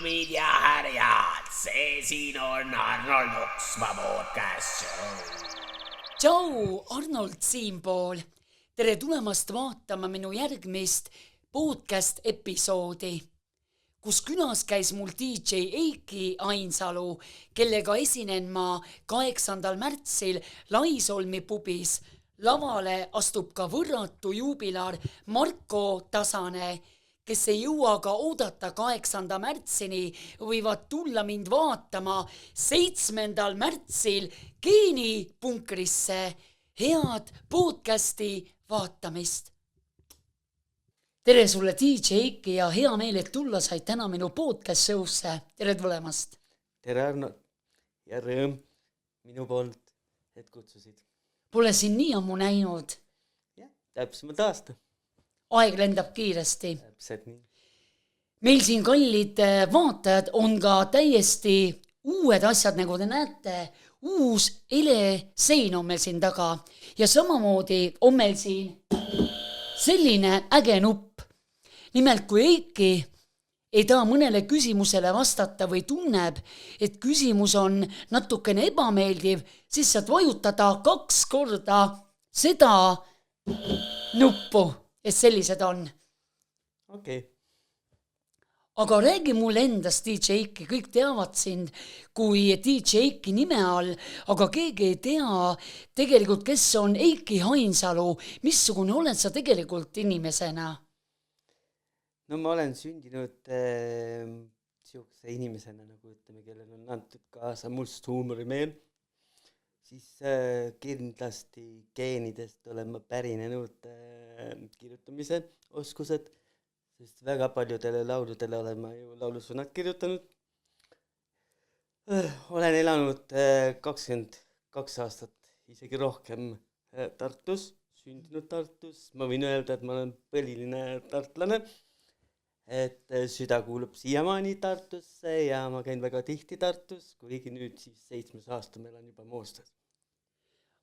daamid ja härjad, see siin on Arnold Uksma podcast show. Tšau, Arnold siinpool. Tere tulemast vaatama minu järgmist podcast episoodi, kus külas käis mul DJ Eiki Ainsalu, kellega esinen ma 8. märtsil Laisolmi pubis. Lavale astub ka võrratu juubilar Marko Tasane, kes ei jõua ka oodata 8. märtsini, võivad tulla mind vaatama 7. märtsil geenipunkrisse. Head podcasti vaatamist. Tere sulle DJ Eiki ja hea meel, et tulla said täna minu podcast show'sse. Tere tulemast. Tere Arnold ja rõõm minu poolt, et kutsusid. Pole siin nii ammu näinud. Jah, täpsemalt aasta. Aeg lendab kiiresti. Täpselt nii. Meil siin kallid vaatajad on ka täiesti uued asjad, nagu te näete. Uus elesein on meil siin taga ja samamoodi on meil siin selline äge nupp. Nimelt kui Eiki ei taha mõnele küsimusele vastata või tunneb, et küsimus on natukene ebameeldiv, siis saad vajutada 2 korda seda nuppu, et sellised on. Okei. Aga räägi mulle endast, DJ Eiki, kõik teavad sind kui DJ Eiki nime all, aga keegi ei tea tegelikult, kes on Eiki Ainsalu, missugune oled sa tegelikult inimesena? No ma olen sündinud siukse inimesena, nagu ütleme, kellel on antud kaasa must huumorimeel. Siis kindlasti geenidest olen ma pärinenud kirjutamise oskused, sest väga paljudele lauludele olen ma ju laulusõnad kirjutanud. Olen elanud 22 aastat, isegi rohkem Tartus, sündinud Tartus. Ma võin öelda, et ma olen põliline tartlane, et süda kuulub siiamaani Tartusse ja ma käin väga tihti Tartus, kuigi nüüd siis 7. aasta meil on juba Moostas.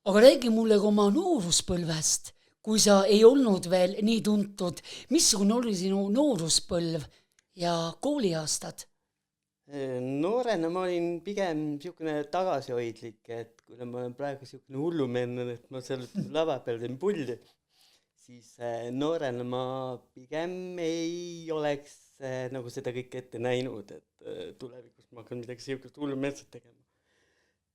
Aga räägi mulle oma nooruspõlvest, kui sa ei olnud veel nii tuntud. Missugune oli sinu nooruspõlv ja kooliaastad? Noorena ma olin pigem siukene tagasihoidlik, et kui ma olen praegu siukene hullumeelne, et ma seal lava peal teen pulli, siis noorena ma pigem ei oleks nagu seda kõik ette näinud, et tulevikus ma hakkan midagi siukest hullumeelset tegema.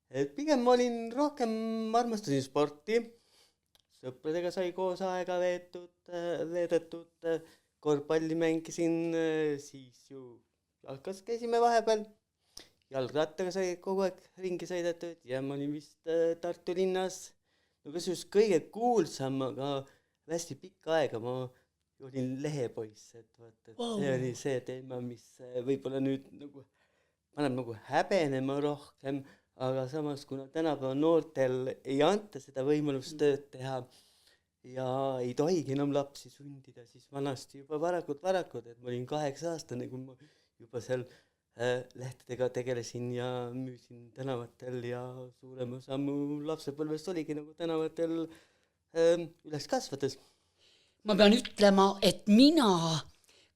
Et pigem ma olin rohkem, armastasin sporti, sõpradega sai koos aega veedetud, korvpalli mängisin, siis ju jalkas käisime vahepeal, jalgrattaga sai kogu aeg ringi sõidetud ja ma olin vist Tartu linnas, no kas just kõige kuulsam, aga hästi pikka aega ma olin lehepoiss, et see oli see teema, mis võib-olla nüüd nagu paneb nagu häbenema rohkem, aga samas, kuna tänapäeva noortel ei anta seda võimalust tööd teha ja ei tohigi enam lapsi sundida, siis vanasti juba varakult, et ma olin 8-aastane, kui ma juba seal lehtedega tegelesin ja müüsin tänavatel ja suurem osa mu lapsepõlvest oligi nagu tänavatel üles kasvades. Ma pean ütlema, et mina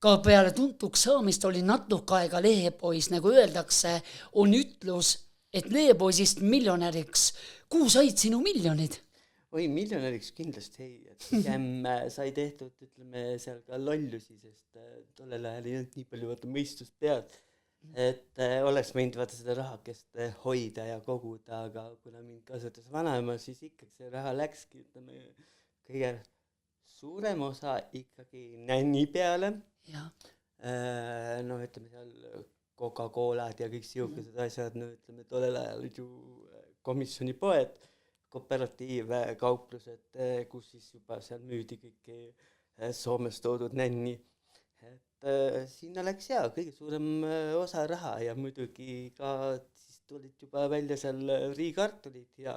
ka peale tuntuks saamist olin natuke aega lehepois, nagu öeldakse, on ütlus, et lehepoisist miljonäriks. Kuhu said sinu miljonid? Oi, miljonäriks kindlasti ei, et pigem sai tehtud, ütleme, seal ka lollusi, sest tollel ajal ei olnud nii palju mõistust pead, et oleks võinud vaata seda rahakest hoida ja koguda, aga kuna mind kasvatas vanaema, siis ikkagi see raha läkski, ütleme, kõige suurem osa ikkagi nänni peale. Ja. No ütleme seal Coca-Colad ja kõik siukesed asjad, no ütleme, tollel ajal ju komisjoni poed, kooperatiivkauplused, kus siis juba seal müüdi kõiki Soomes toodud nänni. Et sinna läks kõige suurem osa raha ja muidugi ka siis tulid juba välja seal riigartulid ja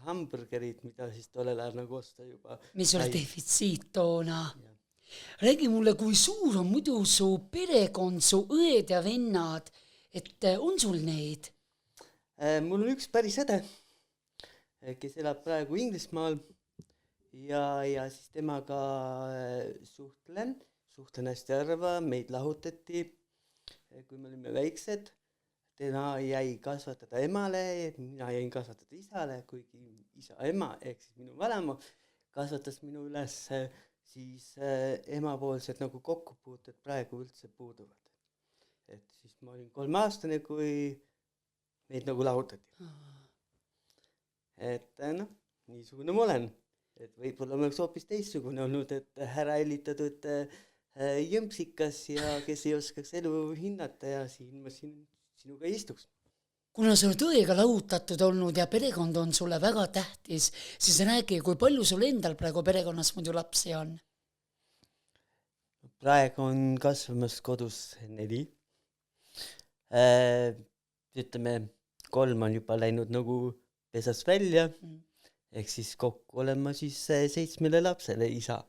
hamburgerid, mida siis tollel ajal nagu osta juba. Mis oli defitsiit toona? Räägi mulle, kui suur on muidu su perekond, su õed ja vennad, et on sul neid? Mul on üks päris õde, kes elab praegu Inglismaal ja siis temaga suhtlen hästi harva, meid lahutati kui me olime väiksed, tema jäi kasvatada emale, mina jäin kasvatada isale, kuigi isa ema, ehk siis minu vanema, kasvatas minu üles, siis emapoolsed nagu kokkupuuted praegu üldse puuduvad. Et siis ma olin 3-aastane, kui meid nagu lahutati. Et noh, niisugune ma olen. Et võib-olla oleks hoopis teistsugune olnud, et ära hellitatud jõmpsikas ja kes ei oskaks elu hinnata ja siin ma sinuga istuks. Kuna sa oled õega lahutatud olnud ja perekond on sulle väga tähtis, siis räägi, kui palju sul endal praegu perekonnas muidu lapsi on? Praegu on kasvamas kodus 4. Ütleme, 3 on juba läinud nagu pesast välja, ehk siis kokku olen ma siis 7 lapsele isa.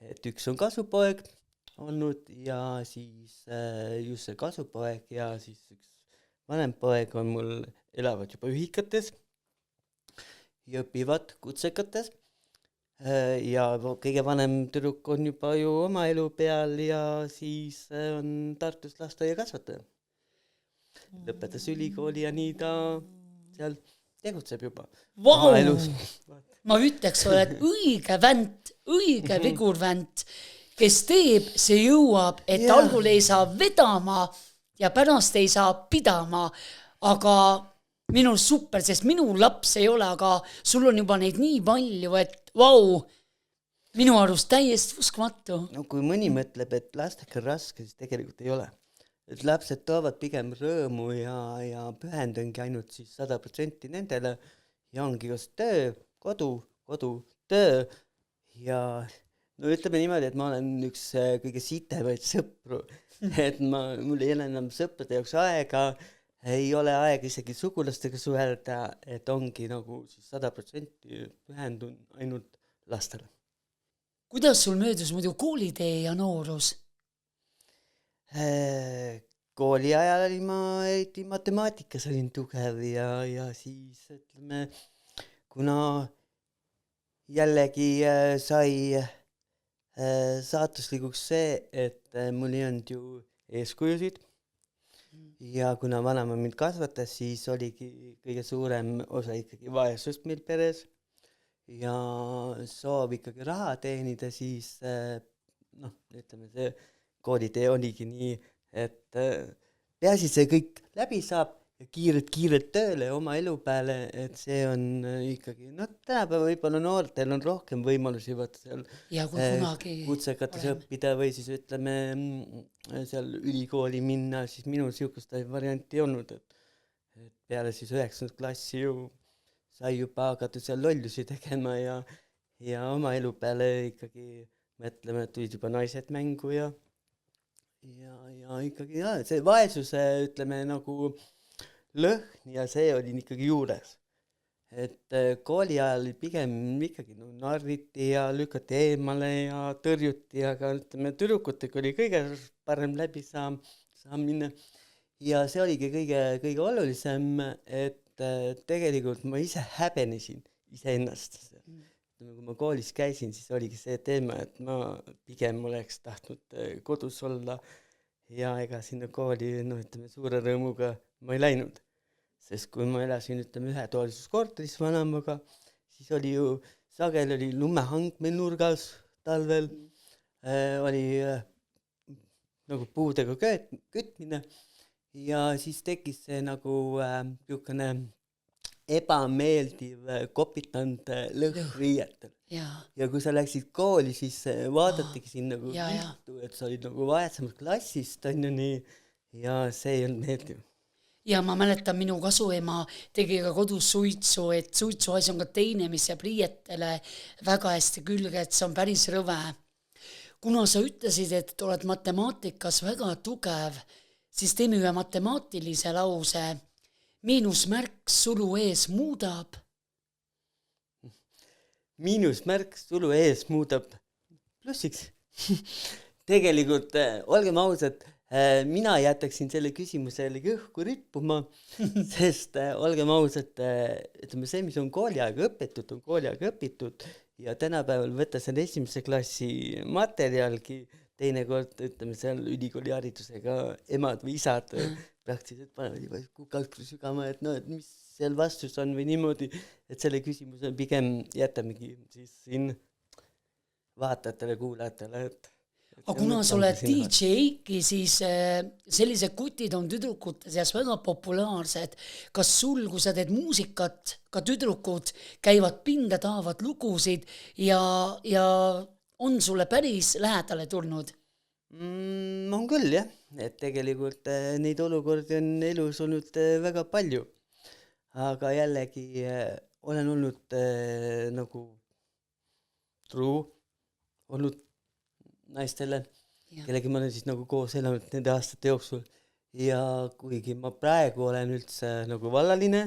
Et üks on kasupoeg olnud ja siis just see kasupoeg ja siis üks vanem poeg on mul elavad juba ühikates ja õpivad kutsekates. Ja kõige vanem tüdruk on juba ju oma elu peal ja siis on Tartus lasteaia kasvataja. Lõpetas ülikooli ja nii ta seal tegutseb juba. Vau! Ma ütleks, oled õige vänt, õige vigurvänt, kes teeb, see jõuab, et algul ei saa vedama ja pärast ei saa pidama, aga minu super, sest minu laps ei ole, aga sul on juba neid nii palju, et vau, minu arust täiesti uskmatu. No kui mõni mõtleb, et lastega on raske, siis tegelikult ei ole. Et lapsed toovad pigem rõõmu ja pühendungi ainult siis 100% nendele ja ongi kas töö, kodu, töö ja no ütleme niimoodi, et ma olen üks kõige sitemaid sõpru, et mul ei ole enam sõprade jaoks aega, ei ole aega isegi sugulastega suhelda, et ongi nagu siis 100% pühendun ainult lastele. Kuidas sul möödus muidu koolitee ja noorus? Kooli ajal ma matemaatikas olin tugev ja siis ütleme, kuna jällegi sai saatuslikuks see, et mul ei olnud ju eeskujusid ja kuna vanema mind kasvatas, siis oligi kõige suurem osa ikkagi vaesust meil peres ja soov ikkagi raha teenida, siis ütleme see koolitee oligi nii, et peaasi see kõik läbi saab ja kiirelt tööle oma elu peale, et see on ikkagi, tänapäeva võib-olla noortel on rohkem võimalusi seal kutsekates õppida või siis ütleme seal ülikooli minna, siis minul sihukest varianti ei olnud, et peale siis 9. klassi ju sai juba hakata seal lollusi tegema ja oma elu peale ikkagi mõtleme, et tulid juba naised mängu ja ikkagi see vaesuse, ütleme nagu lõhn ja see oli ikkagi juures. Et kooli ajal pigem ikkagi narriti ja lükati eemale ja tõrjuti, aga ütleme, tüdrukutega oli kõige parem läbi saamine ja see oligi kõige olulisem, et tegelikult ma ise häbenesin iseennast. Kui ma koolis käisin, siis oligi see teema, et ma pigem oleks tahtnud kodus olla ja ega sinna kooli, ütleme, suure rõõmuga ma ei läinud. Sest kui ma elasin, ütleme, ühetoalises korteris vanemaga, siis oli ju, sageli oli lumehang meil nurgas talvel, oli nagu puudega kütmine ja siis tekkis see nagu niisugune ebameeldiv kopitanud lõhn riietel. Ja kui sa läksid kooli, siis vaadatigi siin nagu viltu, et sa olid nagu vaesemast klassist, on ju nii, ja see ei olnud meeldiv. Ja ma mäletan, minu kasuema tegi ka kodus suitsu, et suitsuasi on ka teine, mis jääb riietele väga hästi külge, et see on päris rõve. Kuna sa ütlesid, et oled matemaatikas väga tugev, siis teeme ühe matemaatilise lause. Miinusmärk sulu ees muudab. Miinusmärk sulu ees muudab plussiks. Tegelikult, olgem ausad, mina jätaksin selle küsimusele õhku rippuma, sest olgem ausad, ütleme see, mis on kooliaega õpitud ja tänapäeval võtta selle 1. klassi materjalgi, teinekord ütleme seal ülikooli haridusega emad või isad praktiliselt panevad juba kukalt sügama, et no, et mis seal vastus on või niimoodi, et selle küsimuse pigem jätamegi siis siin vaatajatele, kuulajatele, et aga kuna sa oled DJ Eiki, siis sellised kutid on tüdrukute seas väga populaarsed. Kas sul, kui sa teed muusikat, ka tüdrukud käivad pinda, tahavad lugusid ja on sulle päris lähedale tulnud? On küll jah, et tegelikult neid olukordi on elus olnud väga palju, aga jällegi olen olnud nagu truu, olnud naistele, kellega ma olen siis nagu koos elanud nende aastate jooksul ja kuigi ma praegu olen üldse nagu vallaline,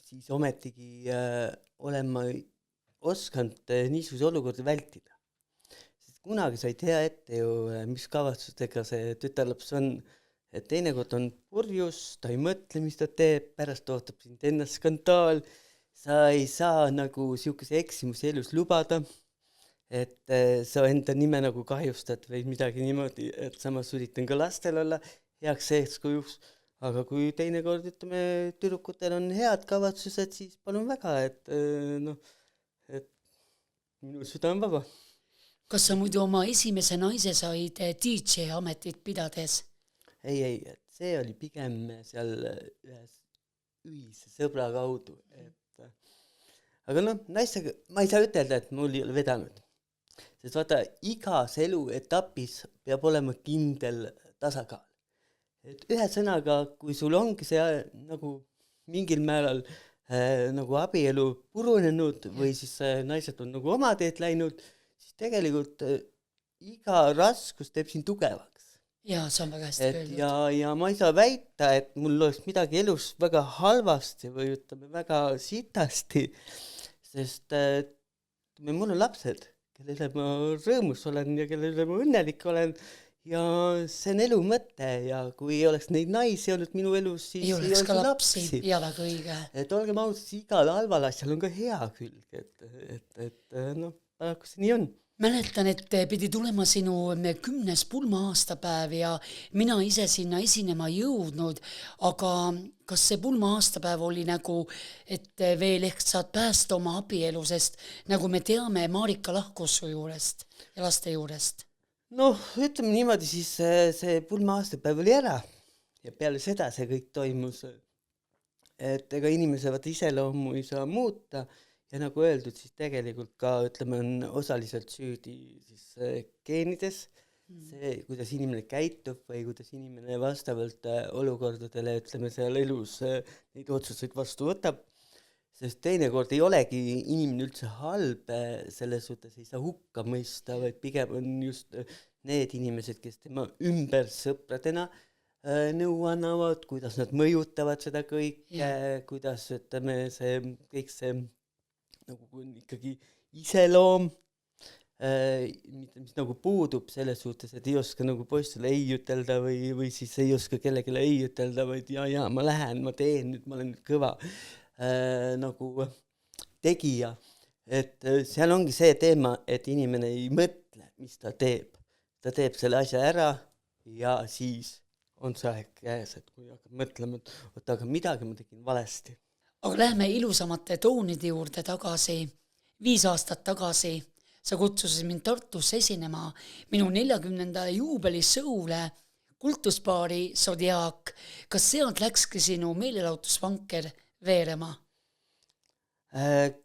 siis ometigi olen ma osanud niisuguse olukorda vältida. Sest kunagi sa ei tea ette ju, mis kavatsustega see tütarlaps on, et teinekord on purjus, ta ei mõtle, mis ta teeb, pärast ootab sind ennast skandaal, sa ei saa nagu siukese eksimusi elus lubada, et sa enda nime nagu kahjustad või midagi niimoodi, et samas üritan ka lastel olla heaks eeskujuks, aga kui teinekord ütleme, tüdrukutel on head kavatsused, siis palun väga, et et minu süda on vaba. Kas sa muidu oma esimese naise said DJ ametit pidades? Ei, et see oli pigem seal ühes ühise sõbra kaudu, et aga noh, naistega ma ei saa ütelda, et mul ei ole vedanud. Sest vaata, igas elu etapis peab olema kindel tasakaal. Et ühe sõnaga, kui sul ongi see nagu mingil määral nagu abielu purunenud või siis naised on nagu oma teed läinud, siis tegelikult iga raskus teeb sind tugevaks. Jaa, see on väga hästi öeldud. Ja ma ei saa väita, et mul oleks midagi elus väga halvasti või ütleme väga sitasti, sest mul on lapsed, kellele ma rõõmus olen ja kellele ma õnnelik olen ja see on elu mõte ja kui ei oleks neid naisi olnud minu elus, siis ei oleks ka lapsi. Ja väga õige. Et olgem ausad, igal halval asjal on ka hea külg, et noh, paraku see nii on. Mäletan, et pidi tulema sinu 10. pulma-aastapäev ja mina ise sinna esinema jõudnud, aga kas see pulma-aastapäev oli nagu, et veel ehk saad päästa oma abielu, sest nagu me teame, Marika lahkus su juurest ja laste juurest? Noh, ütleme niimoodi, siis see pulma-aastapäev oli ära ja peale seda see kõik toimus, et ega inimese vaata iseloomu ei saa muuta. Ja nagu öeldud, siis tegelikult ka, ütleme, on osaliselt süüdi siis geenides, see, kuidas inimene käitub või kuidas inimene vastavalt olukordadele, ütleme, seal elus neid otsuseid vastu võtab, sest teinekord ei olegi inimene üldse halb, selles suhtes ei saa hukka mõista, vaid pigem on just need inimesed, kes tema ümber sõpradena nõu annavad, kuidas nad mõjutavad seda kõike, kuidas, ütleme, see kõik see nagu kui on ikkagi iseloom, mis nagu puudub selles suhtes, et ei oska nagu poistele ei ütelda või siis ei oska kellegile ei ütelda, vaid ja ma lähen, ma teen nüüd, ma olen nüüd kõva nagu tegija. Et seal ongi see teema, et inimene ei mõtle, mis ta teeb. Ta teeb selle asja ära ja siis on see aeg käes, et kui hakkab mõtlema, et aga midagi ma tegin valesti. Aga lähme ilusamate toonide juurde tagasi. 5 aastat tagasi sa kutsusid mind Tartusse esinema minu 40. juubelisõule kultuspaari Zodiac. Kas sealt läkski sinu meelelahutusvanker veerema?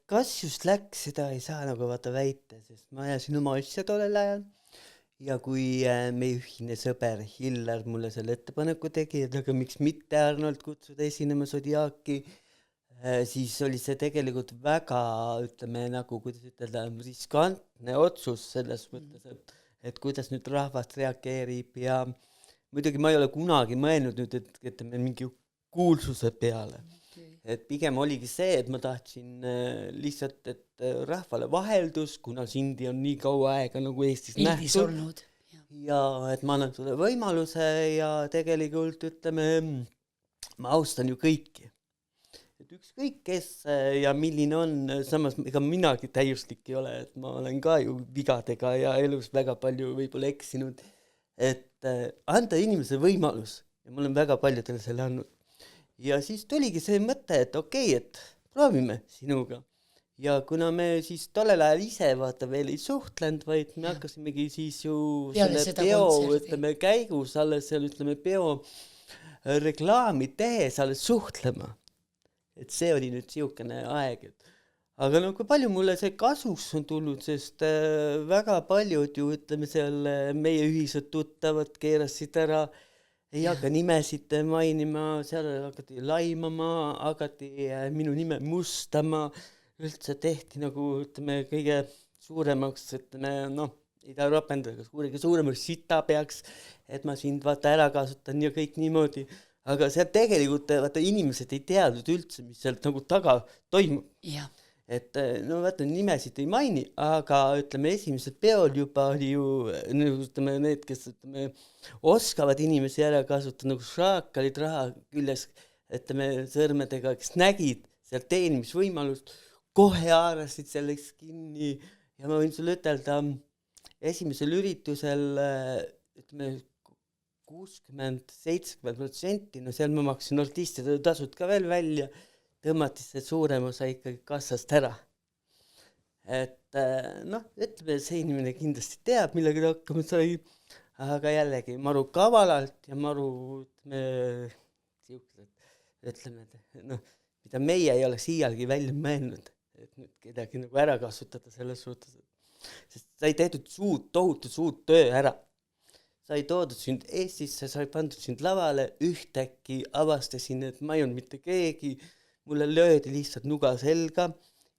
Kas just läks, seda ei saa nagu vaata väita, sest ma ajasin oma asja tollel ajal ja kui meie ühine sõber Hillar mulle selle ettepaneku tegi, et aga miks mitte Arnold kutsuda esinema Zodiaci, siis oli see tegelikult väga, ütleme, nagu kuidas ütelda, riskantne otsus selles mõttes, et kuidas nüüd rahvast reageerib ja muidugi ma ei ole kunagi mõelnud nüüd, et ütleme, mingi kuulsuse peale. Et pigem oligi see, et ma tahtsin lihtsalt, et rahvale vaheldus, kuna sindi on nii kaua aega nagu Eestis nähtud ja et ma annan sulle võimaluse ja tegelikult ütleme, ma austan ju kõiki. Et ükskõik kes ja milline on, samas ega minagi täiuslik ei ole, et ma olen ka ju vigadega ja elus väga palju võib-olla eksinud, et anda inimese võimalus ja ma olen väga paljudele selle andnud. Ja siis tuligi see mõte, et okei, et proovime sinuga. Ja kuna me siis tollel ajal ise vaata veel ei suhtlenud, vaid me hakkasimegi siis ju Peale selle seda peo, kontserdi. ütleme, käigus alles seal, ütleme, peo reklaami tehes alles suhtlema. Et see oli nüüd siukene aeg, et aga no kui palju mulle see kasuks on tulnud, sest väga paljud ju, ütleme, seal meie ühised tuttavad keerasid ära, ei hakka nimesid mainima, seal hakati laimama, hakati minu nime mustama, üldse tehti nagu, ütleme, kõige suuremaks, ütleme, noh, ei taha rapendada, kõige suuremaks sita peaks, et ma sind vaata ära kasutan ja kõik niimoodi, aga seal tegelikult vaata inimesed ei teadnud üldse, mis sealt nagu taga toimub. jah, Et no vaata nimesid ei maini, aga ütleme esimesel peol juba oli ju ütleme need, kes ütleme oskavad inimesi ära kasutada nagu šraakalid raha küljes, ütleme sõrmedega, kes nägid seal teenimisvõimalust, kohe haarasid selleks kinni ja ma võin sulle ütelda esimesel üritusel ütleme 60-70%, no seal ma maksin artistide tasud ka veel välja, tõmmati see suurem osa ikkagi kassast ära. Et noh, ütleme, see inimene kindlasti teab, millega ta hakkama sai, aga jällegi maru kavalalt ja maru, ütleme, noh, mida meie ei oleks iialgi välja mõelnud, et nüüd kedagi nagu ära kasutada selles suhtes. Sest sai tehtud tohutu suud töö ära. Sai toodud sind Eestisse, sai pandud sind lavale, ühtäkki avastasin, et ma ei olnud mitte keegi, mulle löödi lihtsalt nuga selga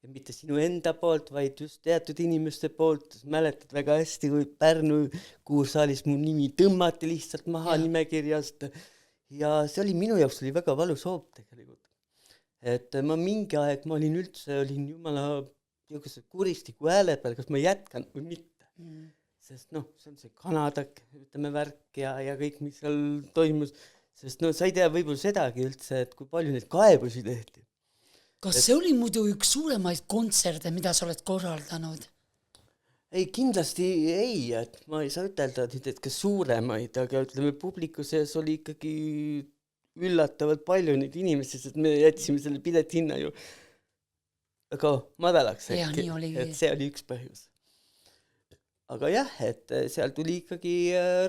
ja mitte sinu enda poolt, vaid just teatud inimeste poolt. Mäletad väga hästi, kui Pärnu kuursaalis mu nimi tõmmati lihtsalt maha nimekirjast ja see oli minu jaoks oli väga valus hoop tegelikult. Et ma mingi aeg, ma olin jumala kuristiku hääle peal, kas ma jätkan või mitte. Sest noh, see on see Kanada, ütleme värk ja kõik, mis seal toimus. Sest no sa ei tea võib-olla sedagi üldse, et kui palju neid kaebusi tehti. kas see oli muidu üks suuremaid kontserte, mida sa oled korraldanud? Ei, kindlasti ei, et ma ei saa ütelda, et kas suuremaid, aga ütleme publiku sees oli ikkagi üllatavalt palju neid inimesi, sest me jätsime selle piletihinna ju aga madalaks Ja, nii oligi. et see oli üks põhjus. Aga jah, et seal tuli ikkagi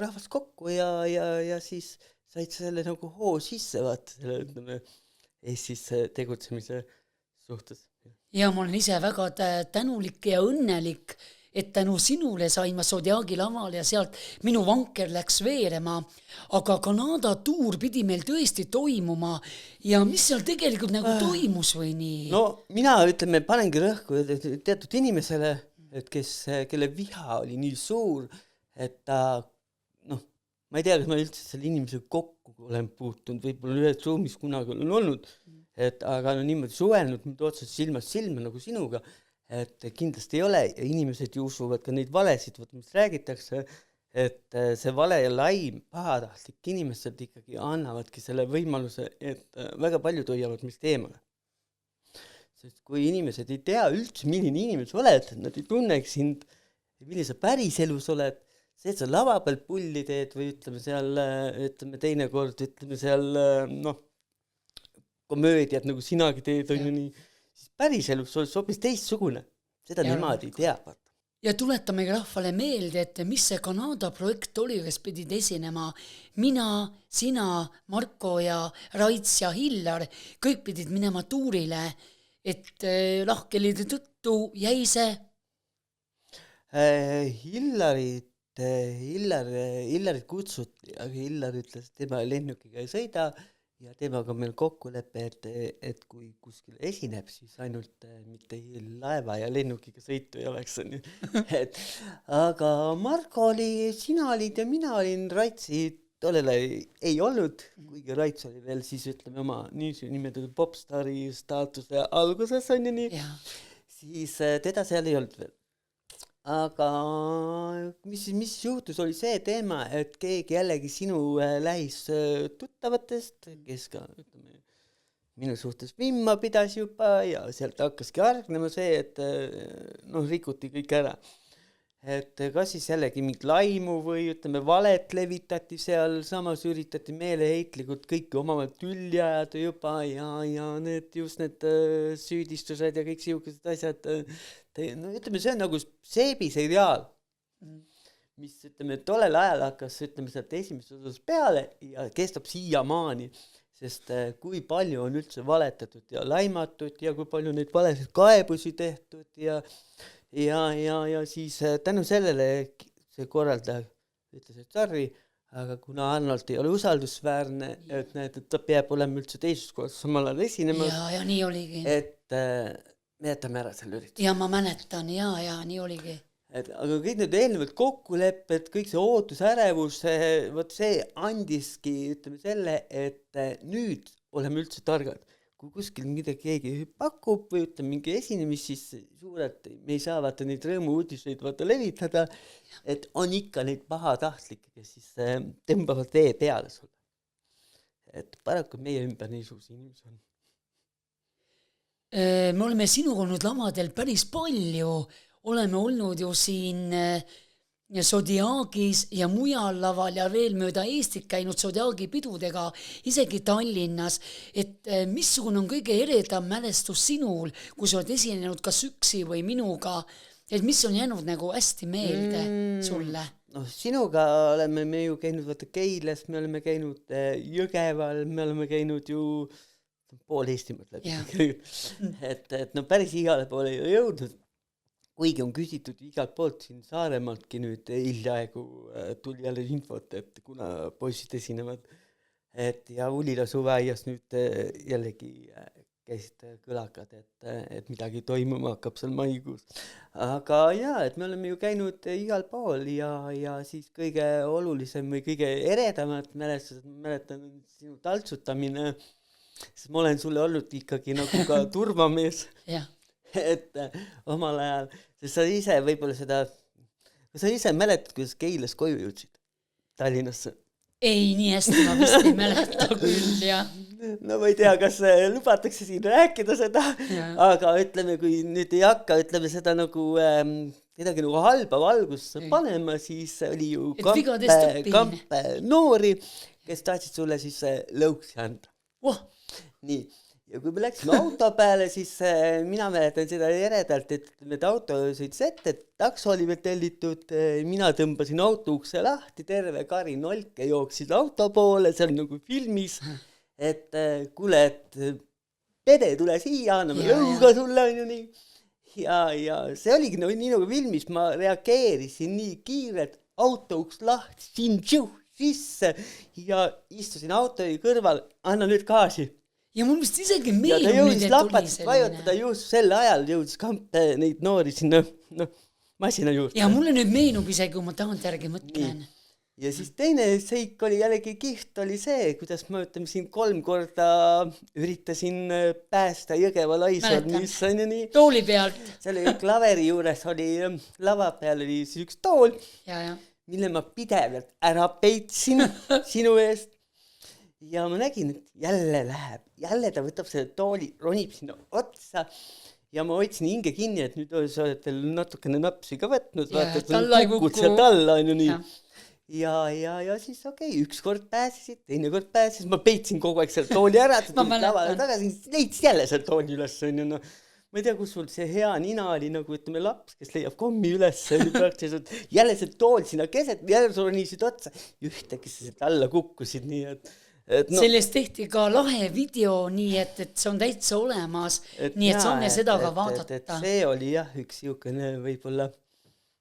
rahvas kokku ja siis said selle nagu hoo sisse vaata selle, ütleme, Eestis tegutsemise suhtes. ja ma olen ise väga tänulik ja õnnelik, et tänu sinule sain ma Zodiaagi laval ja sealt minu vanker läks veerema, aga Kanada tuur pidi meil tõesti toimuma ja mis seal tegelikult nagu toimus või nii? No mina, ütleme, panengi rõhku teatud inimesele, et kelle viha oli nii suur, et ta, noh, ma ei tea, kas ma üldse selle inimesega kokku olen puutunud, võib-olla ühes ruumis kunagi olen olnud, et aga no niimoodi suhelnud, nüüd otsas silmast silma nagu sinuga, et kindlasti ei ole ja inimesed ju usuvad ka neid valesid, mis räägitakse, et see vale ja laim pahatahtlik inimesed ikkagi annavadki selle võimaluse, et väga paljud hoiavad mist eemale. Sest kui inimesed ei tea üldse, milline inimene sa oled, nad ei tunneks sind, milline sa päris elus oled, see, et sa lava peal pulli teed või ütleme seal, ütleme teinekord, ütleme seal, noh, komöödiat nagu sinagi teed, on ju nii, siis päris elus oleks hoopis teistsugune. Seda nemad ei tea. Ja tuletamegi rahvale meelde, et mis see Kanada projekt oli, kes pidid esinema. Mina, sina, Marko ja Raits ja Hillar, kõik pidid minema tuurile, et lahkelide tõttu jäi see. Hillarit kutsuti, aga Hillar ütles, et tema lennukiga ei sõida ja temaga meil kokkulepe, et kui kuskil esineb, siis ainult mitte laeva ja lennukiga sõitu ei oleks. Aga Marko oli, sina olid ja mina olin, Raitsi tollel ei olnud, kuigi Raits oli veel siis ütleme oma nimetatud popstari staatuse alguses on ju nii, siis teda seal ei olnud veel. Aga mis juhtus, oli see teema, et keegi jällegi sinu lähis tuttavatest, kes ka ütleme, minu suhtes vimma pidas juba ja sealt hakkaski hargnema see, et rikuti kõik ära. Et kas siis jällegi mingit laimu või ütleme valet levitati seal, samas üritati meeleheitlikult kõiki omavahel tülli ajada juba ja need süüdistused ja kõik siukesed asjad, ütleme, see on nagu seebiseriaal, mis ütleme, tollel ajal hakkas, ütleme, sealt esimesest osast peale ja kestab siiamaani, sest kui palju on üldse valetatud ja laimatud ja kui palju neid valesid kaebusi tehtud ja siis tänu sellele see korraldaja ütles, et sorry, aga kuna Arnold ei ole usaldusväärne, et näed, et ta peab olema üldse teises kohas samal ajal esinema. Ja nii oligi. Et me jätame ära selle ürituse. Ja ma mäletan, ja nii oligi. Aga kõik need eelnevalt kokkulepped, kõik see ootusärevus, võt see andiski, ütleme selle, et nüüd oleme üldse targad. Kui kuskil midagi keegi pakub või ütleme mingi esinemis, siis suurelt me ei saa vaata neid rõõmu-uudiseid levitada, et on ikka neid pahatahtlikke, kes siis tõmbavad vee peale sulle. Et paraku meie ümber niisuguse inimesi on. Me oleme sinuga olnud lavadel päris palju, oleme olnud ju siin Zodiaagis ja mujal laval ja veel mööda Eestit käinud Zodiaagi pidudega, isegi Tallinnas, et missugune on kõige eredam mälestus sinul, kui sa oled esinenud kas üksi või minuga, et mis on jäänud nagu hästi meelde sulle? Sinuga oleme me ju käinud Keilas, me oleme käinud Jõgeval, me oleme käinud ju pool Eestimaad läbi. Et päris igale poole ei jõudnud. Kuigi on küsitud igalt poolt siin Saaremaadki nüüd hiljaaegu tuli jälle infot, et kuna poisid esinevad, et ja Ulila suveaias nüüd jällegi käisid kõlakad, et midagi toimuma hakkab seal maikuus. Aga et me oleme ju käinud igal pool ja siis kõige olulisem või kõige eredamad mälestused, ma mäletan sinu taltsutamine, sest ma olen sulle olnud ikkagi nagu ka turvamees. Et omal ajal, sest sa ise võib-olla sa ise mäletad, kuidas Keilas koju jõudsid Tallinnasse? Ei, nii hästi ma vist ei mäleta küll, jah. No ma ei tea, kas lubatakse siin rääkida seda, aga ütleme, kui nüüd ei hakka, ütleme seda nagu midagi nagu halba valgusse panema, siis oli ju kamp noori, kes tahtsid sulle siis lõuksi anda. Nii. Ja kui me läksime auto peale, siis mina mäletan seda eredalt, et need auto sõitis ette, et takso oli veel tellitud, mina tõmbasin auto ukse lahti, terve kari nolke jooksid auto poole, see on nagu filmis, et kuule, et pede tule siia, anname lõuga sulle, on ju nii. Ja see oligi nii nagu filmis, ma reageerisin nii kiirelt, auto uks lahti, sisse ja istusin auto kõrval, anna nüüd gaasi. Ja mul vist isegi meelum nüüd, et tuli selline. Vajutada just sel ajal jõudis kamp neid noori sinna masina juurde. Ja mulle nüüd meenub isegi, kui ma tagantjärgi mõtlen. Ja siis teine seik oli jällegi kiht, oli see, kuidas ma ütleme siin 3 korda üritasin päästa Jõgeva laisal, mis on ju nii. Tooli pealt. Selle klaveri juures oli, lava peal oli üks tool, mille ma pidevalt ära peitsin sinu eest. Ja ma nägin, et jälle ta võtab selle tooli, ronib sinna otsa ja ma hoidsin hinge kinni, et nüüd sa oled teil natukene napsi ka võtnud, vaata, et kukud sealt alla, on ju nii. Ja siis üks kord pääsesid, teine kord pääsesid, ma peitsin kogu aeg selle tooli ära, et lavale tagasi, leidsid jälle selle tooli üles, on ju, ma ei tea, kus sul see hea nina oli, nagu ütleme laps, kes leiab kommi üles, jälle see tool sinna keset, jälle ronisid otsa, ühtegi sa sealt alla kukkusid, nii et sellest tehti ka lahe video, nii et see on täitsa olemas, nii et saame seda ka vaadata. Et see oli üks jõukene võib-olla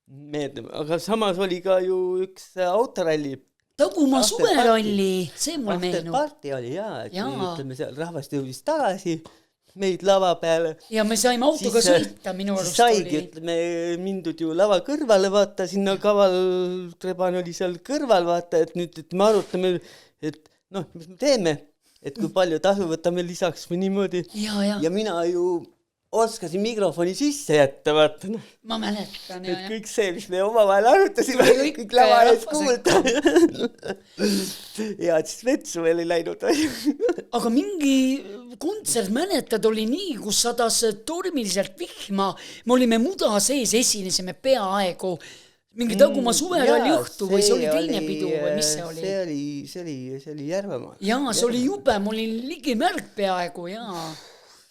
meeldib, aga samas oli ka ju üks autoralli. Tagumaa suveralli, see mul meenub. Parti oli et ütleme seal rahvast jõudis tagasi meid lava peale. Ja me saime autoga sõita, minu arust oli. Saigi, ütleme, mindud ju lava kõrvale, vaata, sinna Kaval Treban oli seal kõrval, vaata, et nüüd me arutame, et mis me teeme, et kui palju tasu võtame lisaks või niimoodi. Ja mina ju oskasin mikrofoni sisse jätta, vaata. Ma mäletan, et kõik see, mis me omavahel arutasime, kõik lava ees kuulda. Ja, et siis vetsu veel ei läinud. Aga mingi kontsert mäletad oli nii, kus sadas tormiliselt vihma. Me olime muda sees, esinesime peaaegu. Mingi Taguma suveralli õhtu või see oli teine pidu või mis see oli? See oli Järvemaal. Jaa, see oli jube, ma olin ligi märg peaaegu, jaa.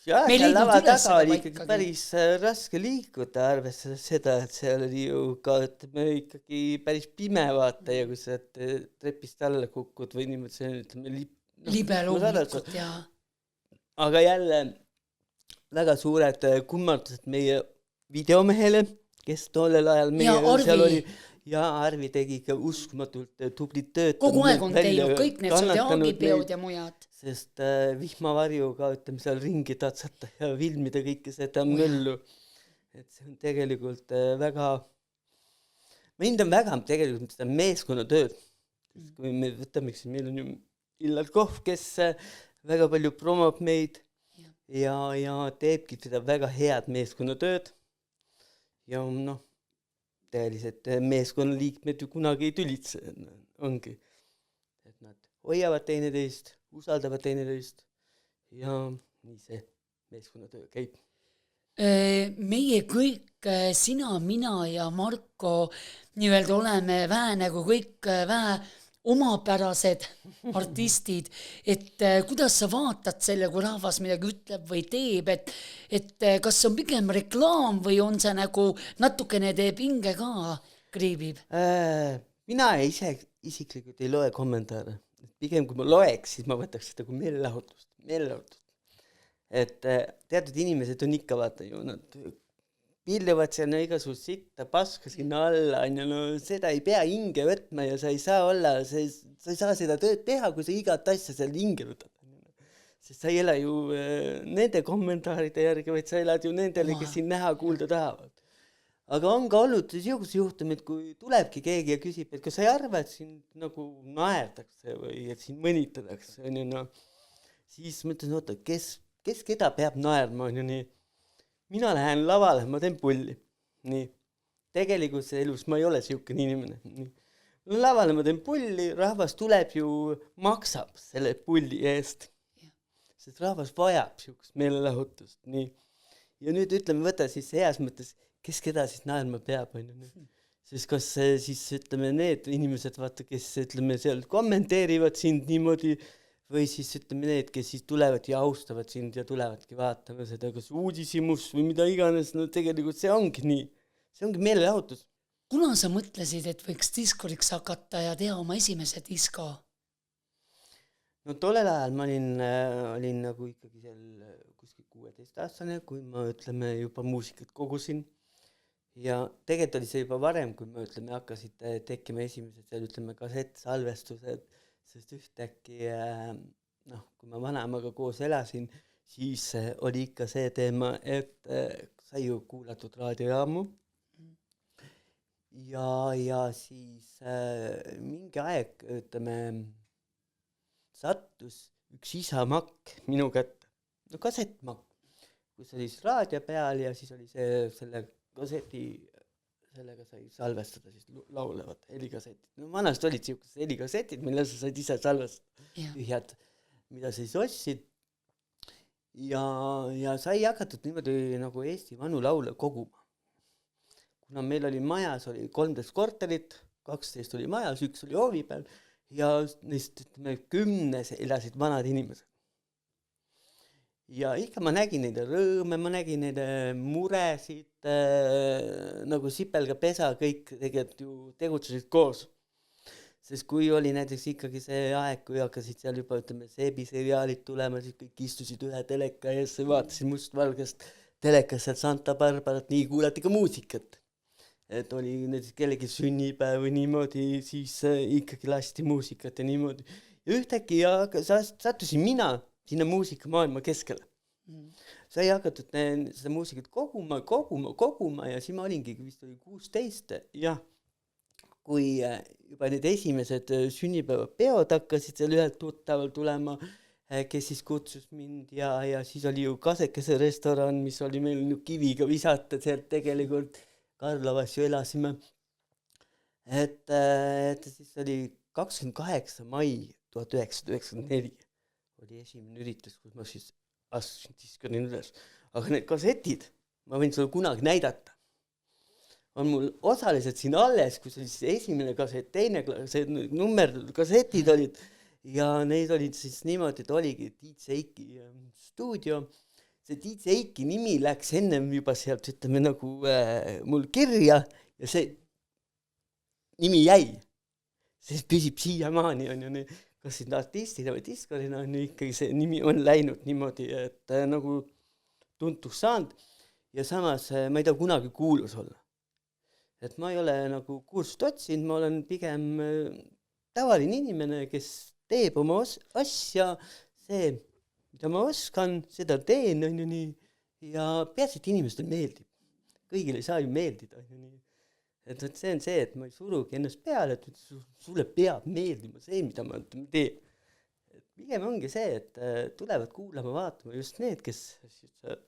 Ja, seal lava taga oli ikkagi päris raske liikuda, arvestades seda, et seal oli ju ka, ütleme, ikkagi päris pime vaata ja kui sa trepist alla kukud või niimoodi see, ütleme, libe loomulikult, jaa. Aga jälle väga suured kummardused meie videomehele, kes tollel ajal meie seal oli. Ja Arvi tegi ikka uskumatult tublit tööd. Kogu aeg on teinud kõik need Santiago-peod ja mujad. Sest vihmavarjuga, ütleme, seal ringi tatsata ja filmida kõike seda möllu. Et see on tegelikult väga, ma hindan väga tegelikult seda meeskonnatööd. Kui me võtame, meil on ju Illar Kohv, kes väga palju promob meid ja teebki seda väga head meeskonnatööd. Ja noh, tõeliselt meeskonnaliikmed ju kunagi ei tülitse, ongi. Et nad hoiavad teineteist, usaldavad teineteist ja nii see meeskonnatöö käib. Meie kõik, sina, mina ja Marko nii-öelda oleme vähe nagu kõik vähe omapärased artistid, et kuidas sa vaatad selle, kui rahvas midagi ütleb või teeb, et kas on pigem reklaam või on see nagu natukene teeb hinge ka kriibib? Mina isiklikult ei loe kommentaare. Pigem kui ma loeks, siis ma võtaks seda kui meelelahutust. Et teatud inimesed on ikka vaata ju, nad pilluvad seal igasugust sitta paska sinna alla, no seda ei pea hinge võtma ja sa ei saa olla, sa ei saa seda tööd teha, kui sa igat asja seal hinge võtad. Sest sa ei ela ju nende kommentaaride järgi, vaid sa elad ju nendele, kes siin näha kuulda tahavad. Aga on ka olnud niisuguse juhtumid, kui tulebki keegi ja küsib, et kas sa ei arva, et siin nagu naerdakse või et siin mõnitatakse, no, siis mõtlen, oota, kes keda peab naerma, on ju nii. Mina lähen lavale, ma teen pulli. Nii. Tegelikult see elus ma ei ole siukene inimene. Nii. Lavale ma teen pulli, rahvas tuleb ju, maksab selle pulli eest. Sest rahvas vajab siukest meelelahutust. Nii. Ja nüüd ütleme, võta siis heas mõttes, kes keda siis naerma peab. Sest kas siis ütleme need inimesed, vaata, kes ütleme seal kommenteerivad sind niimoodi, või siis ütleme need, kes siis tulevad ja austavad sind ja tulevadki vaatama seda, kas uudisimus või mida iganes, no tegelikult see ongi nii. See ongi meelelahutus. Kuna sa mõtlesid, et võiks diskoriks hakata ja teha oma esimese disko? No tollel ajal ma olin nagu ikkagi seal kuskil 16-aastane, kui ma ütleme juba muusikat kogusin. Ja tegelikult oli see juba varem, kui ma ütleme hakkasid tekkima esimesed seal ütleme kassettsalvestused, sest ühtäkki, kui ma vanaemaga koos elasin, siis oli ikka see teema, et sai ju kuulatud raadiojaamu ja siis mingi aeg, ütleme, sattus üks isamakk minu kätte, no kassettmakk, kus oli siis raadio peal ja siis oli selle kasseti sellega sai salvestada siis laulevat helikassetid. No vanast olid siukesed helikassetid, mille sa said ise salvestada tühjad, mida sa siis ostsid. Ja sai hakatud niimoodi nagu Eesti vanu laule koguma. Kuna meil oli majas, oli 13 korterit, 12 oli majas, 1 oli hoovi peal ja neist 10 elasid vanad inimesed. Ja ikka ma nägin neid rõõme, ma nägin neid muresid, nagu sipelga pesa, kõik tegelikult ju tegutsesid koos. Sest kui oli näiteks ikkagi see aeg, kui hakkasid seal juba, ütleme, seebiseriaalid tulema, siis kõik istusid ühe teleka ees, vaatasid mustvalgest telekast sealt Santa Barbarat, nii kuulati ka muusikat. Et oli näiteks kellegi sünnipäev või niimoodi, siis ikkagi lasti muusikat ja niimoodi. Ja ühtäkki sattusin mina sinna muusikamaailma keskele. Sai hakatud seda muusikat koguma ja siis ma olingi, vist oli 16 ja kui juba need esimesed sünnipäevapeod hakkasid seal ühelt tuttaval tulema, kes siis kutsus mind ja siis oli ju Kasekese restoran, mis oli meil kiviga visata, sealt tegelikult Karlovas ju elasime. Et siis oli 28. mai 1994 oli esimene üritus, kus ma siis astusin diskonin üles. Aga need kassetid, ma võin sulle kunagi näidata, on mul osaliselt siin alles, kus oli siis esimene kassett, teine kassett, number kassetid olid ja neid olid siis niimoodi, et oligi DJ Eiki stuudio. See DJ Eiki nimi läks ennem juba sealt, ütleme nagu mul kirja ja see nimi jäi. See püsib siiamaani on ju nii, kas siin artistina või diskorina on ikkagi see nimi on läinud niimoodi, et nagu tuntuks saanud ja samas ma ei taha kunagi kuulus olla. Et ma ei ole nagu kuulsust otsinud, ma olen pigem tavaline inimene, kes teeb oma asja, see, mida ma oskan, seda teen, on ju nii, ja peaasi, et inimestel meeldib. Kõigil ei saa ju meeldida, on ju nii. Et see on see, et ma ei surugi ennast peale, et sulle peab meeldima see, mida ma teen. Pigem ongi see, et tulevad kuulama, vaatama just need, kes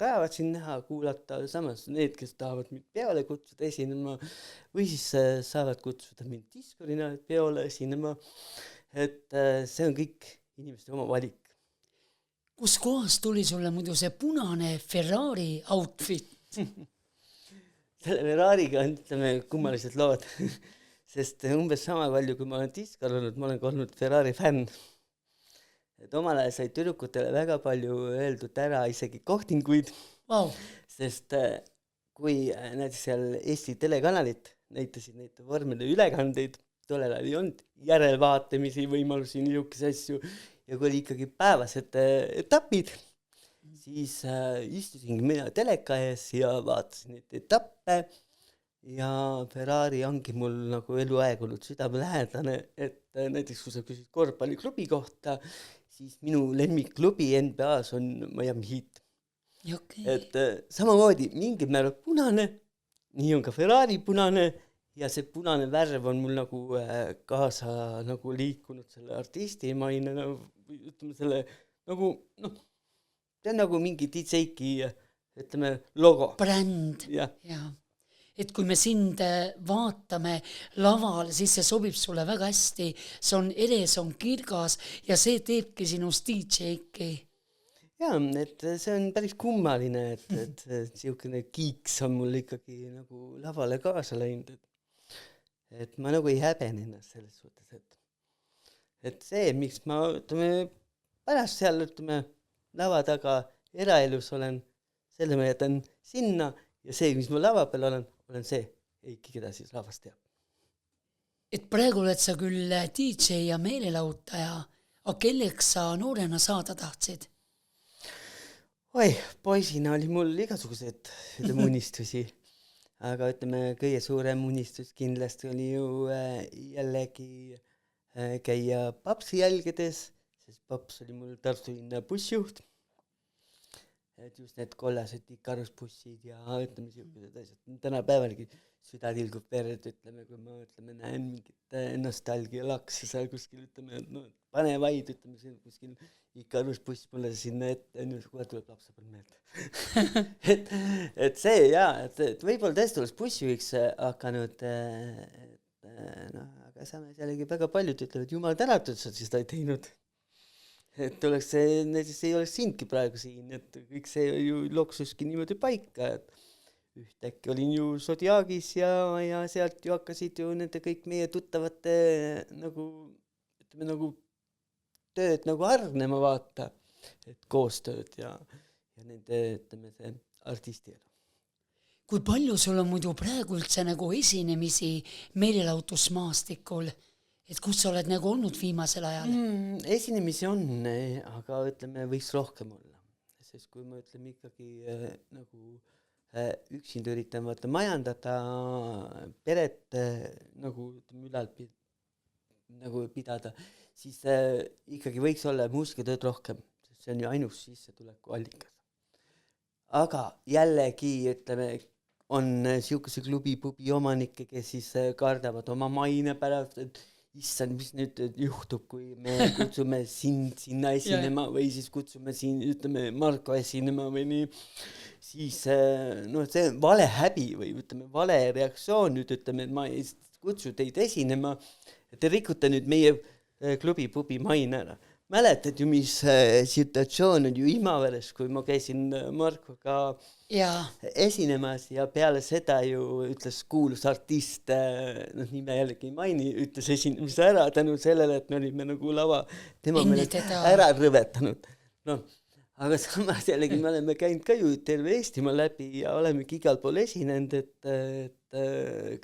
tahavad siin näha, kuulata, samas need, kes tahavad mind peole kutsuda esinema või siis saavad kutsuda mind diskorina peole esinema. Et see on kõik inimeste oma valik. Kus kohas tuli sulle muidu see punane Ferrari outfit? Selle Ferrariga on, ütleme, kummalised lood, sest umbes sama palju, kui ma olen diskor olnud, ma olen ka olnud Ferrari fänn. Et omal ajal sai tüdrukutele väga palju öeldud ära isegi kohtinguid, Wow. sest kui näiteks seal Eesti telekanalit näitasid neid vormide ülekandeid, tollel ajal ei olnud järelvaatamisi, võimalusi, niisuguse asju, ja kui oli ikkagi päevased etapid, siis istusingi mina teleka ees ja vaatasin neid etappe ja Ferrari ongi mul nagu eluaeg olnud südamelähedane, et näiteks kui sa küsid korvpalliklubi kohta, siis minu lemmikklubi NBA-s on Miami Heat. Okay. Et samamoodi mingil määral punane, nii on ka Ferrari punane ja see punane värv on mul nagu kaasa nagu liikunud selle artisti maine, ütleme selle nagu, noh, see on nagu mingi DJ-ki, ütleme, logo. Bränd. Ja. Ja. Et kui me sind vaatame laval, siis see sobib sulle väga hästi. See on edes, on kirgas ja see teebki sinust DJ-ki. Ja, et see on päris kummaline, et siukene kiiks on mul ikkagi nagu lavale kaasa läinud. Et ma nagu ei häbene ennast selles suhtes, et see, miks ma, ütleme, pärast seal, ütleme, lava taga eraelus olen, selle ma jätan sinna ja see, mis ma lava peal olen see, Eiki, keda siis lavas teab. Et praegu oled sa küll DJ ja meelelautaja, aga kelleks sa noorena saada tahtsid? Oi, poisina oli mul igasuguseid unistusi, aga ütleme, kõige suurem unistus kindlasti oli ju jällegi käia papsi jälgedes, sest paps oli mul Tartu linna bussijuht. Et just need kollased ikarusbussid ja ütleme siuksed asjad. Tänapäevalgi süda tilgub verd, ütleme, kui ma näen mingit nostalgia lakse seal kuskil, ütleme, et no, pane vaid, ütleme, see kuskil ikarusbuss mulle sinna ette, kohe tuleb lapsepõlv meelde. et see jaa, et võib-olla tõesti oleks bussijuhiks hakanud, aga samas jällegi väga paljud ütlevad, jumal tänatud, sa seda ei teinud. Et oleks see, näiteks ei oleks sindki praegu siin, et kõik see ju loksuski niimoodi paika, et ühtäkki olin ju Zodiagis ja sealt ju hakkasid ju nende kõik meie tuttavate nagu, ütleme nagu tööd nagu hargnema vaata, et koostööd ja nende, ütleme see artisti elu. Kui palju sul on muidu praegu üldse nagu esinemisi meelelahutusmaastikul? Et kus sa oled nagu olnud viimasel ajal? Esinemisi on, aga ütleme, võiks rohkem olla. Sest kui ma ütleme ikkagi nagu üksinda üritan vaata majandada, peret nagu ülal nagu pidada, siis ikkagi võiks olla muusikatööd rohkem, sest see on ju ainus sissetuleku allikas. Aga jällegi, ütleme, on siukese klubi-pubi omanikke, kes siis kardavad oma maine pärast, et issand, mis nüüd juhtub, kui me kutsume sind sinna esinema või siis kutsume siin, ütleme, Marko esinema või nii, siis noh, see on vale häbi või ütleme, vale reaktsioon nüüd, ütleme, et ma ei kutsu teid esinema, te rikute nüüd meie klubi pubi maine ära. Mäletad ju, mis situatsioon on ju Imaveres, kui ma käisin Markoga esinemas ja peale seda ju ütles kuulus artist, noh, nime jällegi ei maini, ütles esinemise ära tänu sellele, et me olime nagu lava tema meelest ära rõvetanud. No, aga samas jällegi me oleme käinud ka ju terve Eestimaa läbi ja olemegi igal pool esinenud, et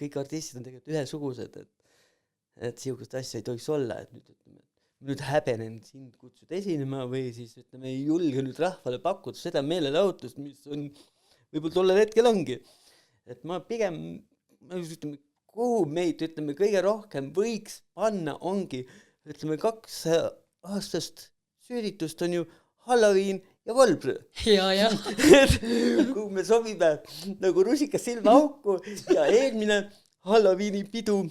kõik artistid on tegelikult ühesugused, et siukest asja ei tohiks olla, et nüüd häbenen sind kutsud esinema või siis ütleme, ei julge nüüd rahvale pakkuda seda meelelahutust, mis on võib-olla tollel hetkel ongi. Et ma pigem, ütleme, kuhu meid, ütleme, kõige rohkem võiks panna ongi, ütleme, 2 aastast süüritust on ju Halloween ja Volbrõ. Ja. Kuhu me sobime nagu rusikas silmaauku ja eelmine Halloweeni pidu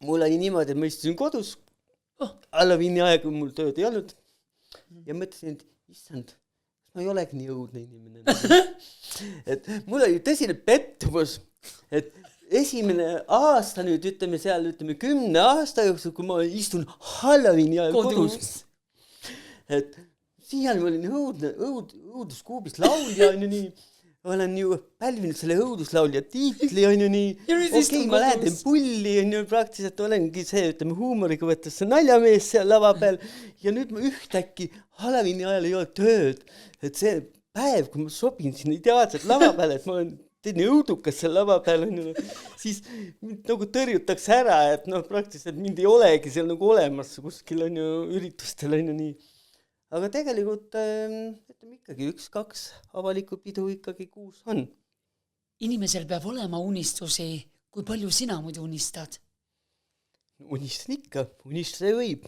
mul oli niimoodi, et ma istusin kodus Halloweeni aeg, kui mul tööd ei olnud ja mõtlesin, et issand, ma ei olegi nii õudne inimene. Et mul oli tõsine pettumus, et esimene aasta nüüd, ütleme seal, ütleme 10 aasta jooksul, kui ma istun Halloweeni ajal kodus. Et siiani ma olin õuduskuubis laulja, on ju nii, olen ju pälvinud selle õuduslaulja tiitli, on ju nii, okei, ma lähen pulli, on ju praktiliselt olengi see, ütleme, huumoriga võttes see naljamees seal lava peal ja nüüd ma ühtäkki Halloweeni ajal ei ole tööd, et see päev, kui ma sobin sinna ideaalselt lava peale, et ma olen nii õudukas seal lava peal, on ju, siis mind nagu tõrjutakse ära, et noh, praktiliselt mind ei olegi seal nagu olemas kuskil, on ju, üritustel, on ju nii. Aga tegelikult, ütleme ikkagi 1-2 avalikku pidu ikkagi 6 on. Inimesel peab olema unistusi. Kui palju sina muidu unistad? Unistan ikka, unistada võib.